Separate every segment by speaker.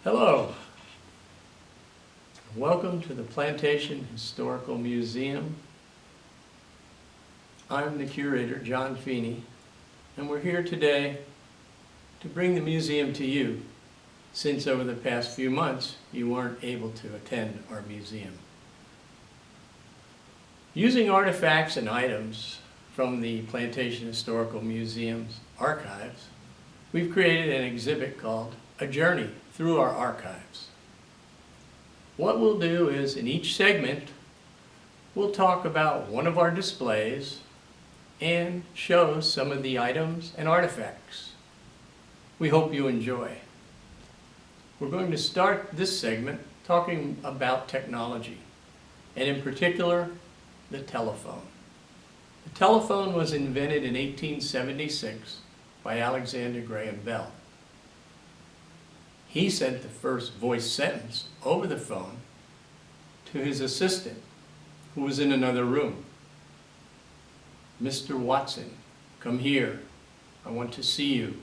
Speaker 1: Hello. Welcome to the Plantation Historical Museum. I'm the curator, John Feeney, and we're here today to bring the museum to you, since over the past few months you weren't able to attend our museum. Using artifacts and items from the Plantation Historical Museum's archives, we've created an exhibit called A Journey Through Our Archives. What we'll do is, in each segment, we'll talk about one of our displays and show some of the items and artifacts. We hope you enjoy. We're going to start this segment talking about technology, and in particular, the telephone. The telephone was invented in 1876 by Alexander Graham Bell. He sent the first voice sentence over the phone to his assistant, who was in another room. "Mr. Watson, come here. I want to see you,"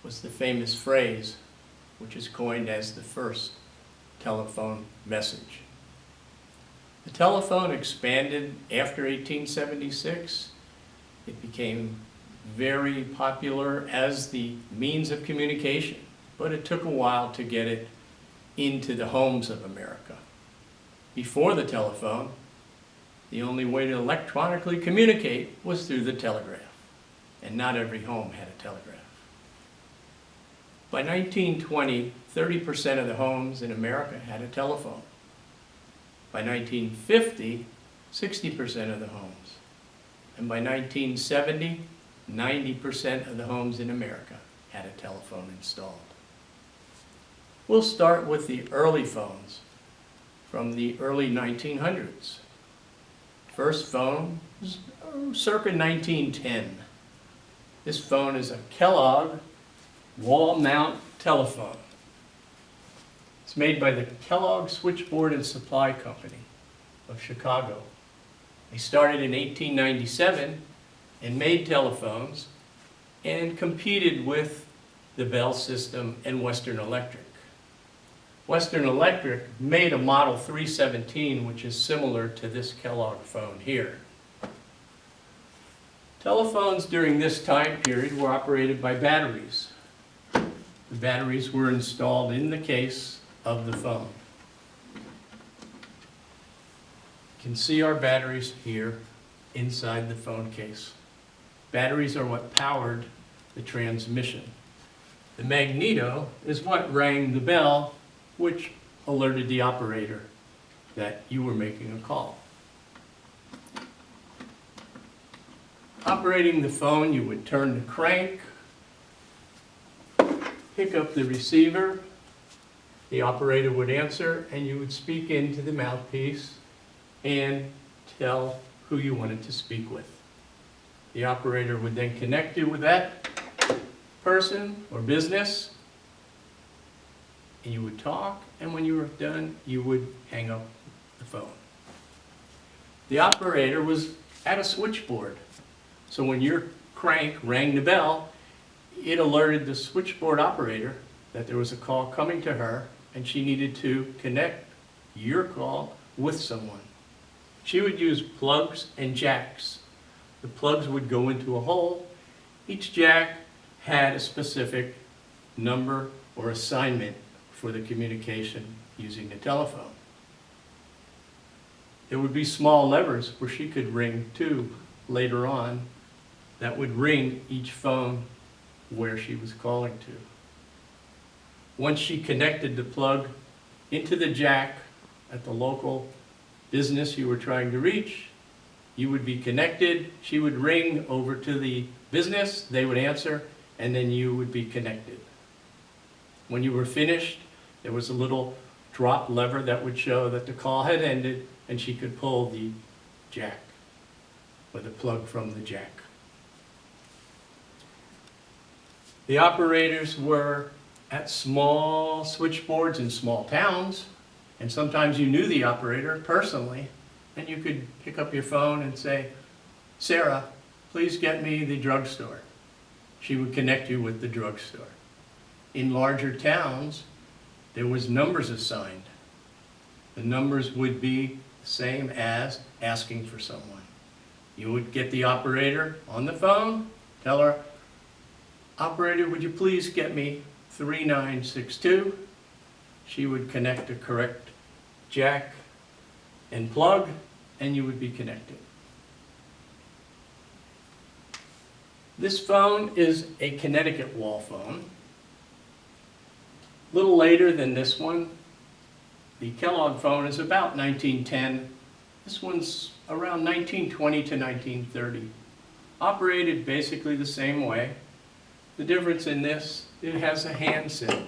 Speaker 1: was the famous phrase, which is coined as the first telephone message. The telephone expanded after 1876. It became very popular as the means of communication, but it took a while to get it into the homes of America. Before the telephone, the only way to electronically communicate was through the telegraph, and not every home had a telegraph. By 1920, 30% of the homes in America had a telephone. By 1950, 60% of the homes. And by 1970, 90% of the homes in America had a telephone installed. We'll start with the early phones from the early 1900s. First phone was circa 1910. This phone is a Kellogg wall mount telephone. It's made by the Kellogg Switchboard and Supply Company of Chicago. They started in 1897 and made telephones and competed with the Bell system and Western Electric. Western Electric made a Model 317, which is similar to this Kellogg phone here. Telephones during this time period were operated by batteries. The batteries were installed in the case of the phone. You can see our batteries here inside the phone case. Batteries are what powered the transmission. The magneto is what rang the bell, which alerted the operator that you were making a call. Operating the phone, you would turn the crank, pick up the receiver, the operator would answer, and you would speak into the mouthpiece and tell who you wanted to speak with. The operator would then connect you with that person or business, and you would talk, and when you were done, you would hang up the phone. The operator was at a switchboard, so when your crank rang the bell, it alerted the switchboard operator that there was a call coming to her, and she needed to connect your call with someone. She would use plugs and jacks. The plugs would go into a hole. Each jack had a specific number or assignment for the communication using the telephone. There would be small levers where she could ring too later on that would ring each phone where she was calling to. Once she connected the plug into the jack at the local business you were trying to reach, you would be connected, she would ring over to the business, they would answer, and then you would be connected. When you were finished, there was a little drop lever that would show that the call had ended, and she could pull the jack, or the plug from the jack. The operators were at small switchboards in small towns, and sometimes you knew the operator personally, and you could pick up your phone and say, "Sarah, please get me the drugstore." She would connect you with the drugstore. In larger towns, there was numbers assigned. The numbers would be the same as asking for someone. You would get the operator on the phone, tell her, operator, would you please get me 3962? She would connect the correct jack and plug, and you would be connected. This phone is a Connecticut wall phone. A little later than this one. The Kellogg phone is about 1910. This one's around 1920 to 1930. Operated basically the same way. The difference in this, it has a handset.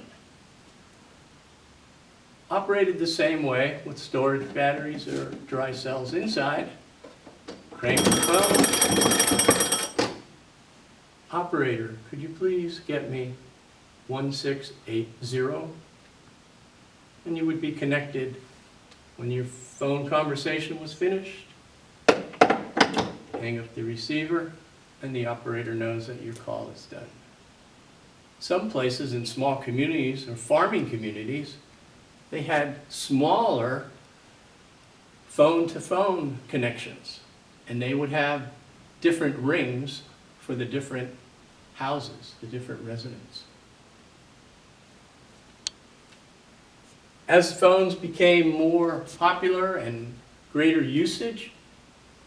Speaker 1: Operated the same way with storage batteries or dry cells inside. Crank the phone. Operator, could you please get me 1680? And you would be connected when your phone conversation was finished. Hang up the receiver, and the operator knows that your call is done. Some places in small communities or farming communities, they had smaller phone-to-phone connections, and they would have different rings for the different houses, the different residents. As phones became more popular and greater usage,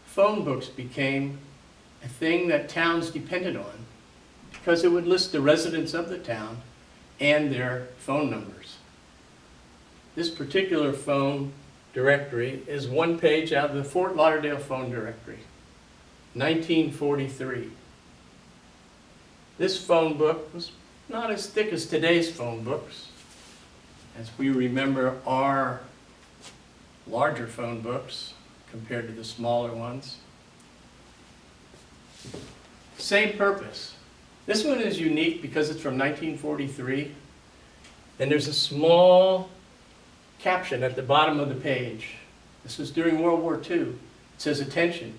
Speaker 1: phone books became a thing that towns depended on because it would list the residents of the town and their phone numbers. This particular phone directory is one page out of the Fort Lauderdale phone directory, 1943. This phone book was not as thick as today's phone books. As we remember our larger phone books compared to the smaller ones. Same purpose. This one is unique because it's from 1943, and there's a small caption at the bottom of the page. This was during World War II. It says, attention,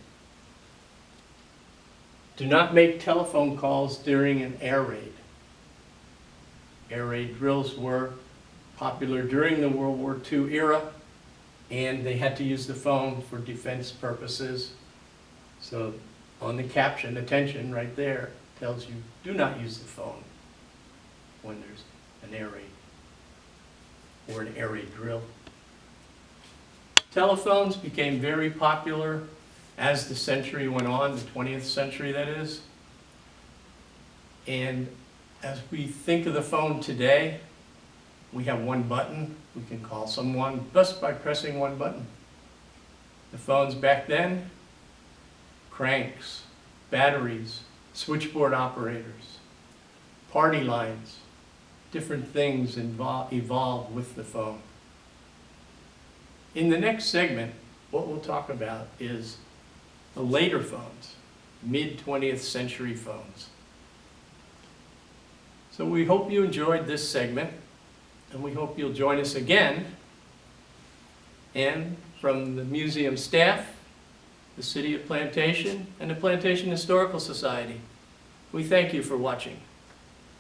Speaker 1: do not make telephone calls during an air raid. Air raid drills were popular during the World War II era, and they had to use the phone for defense purposes. So on the caption, attention, right there, tells you do not use the phone when there's an air raid or an air raid drill. Telephones became very popular as the century went on, the 20th century that is. And as we think of the phone today, we have one button. We can call someone just by pressing one button. The phones back then, cranks, batteries, switchboard operators, party lines, different things evolved with the phone. In the next segment, what we'll talk about is the later phones, mid-20th century phones. So we hope you enjoyed this segment, and we hope you'll join us again. And from the museum staff, the City of Plantation, and the Plantation Historical Society, we thank you for watching.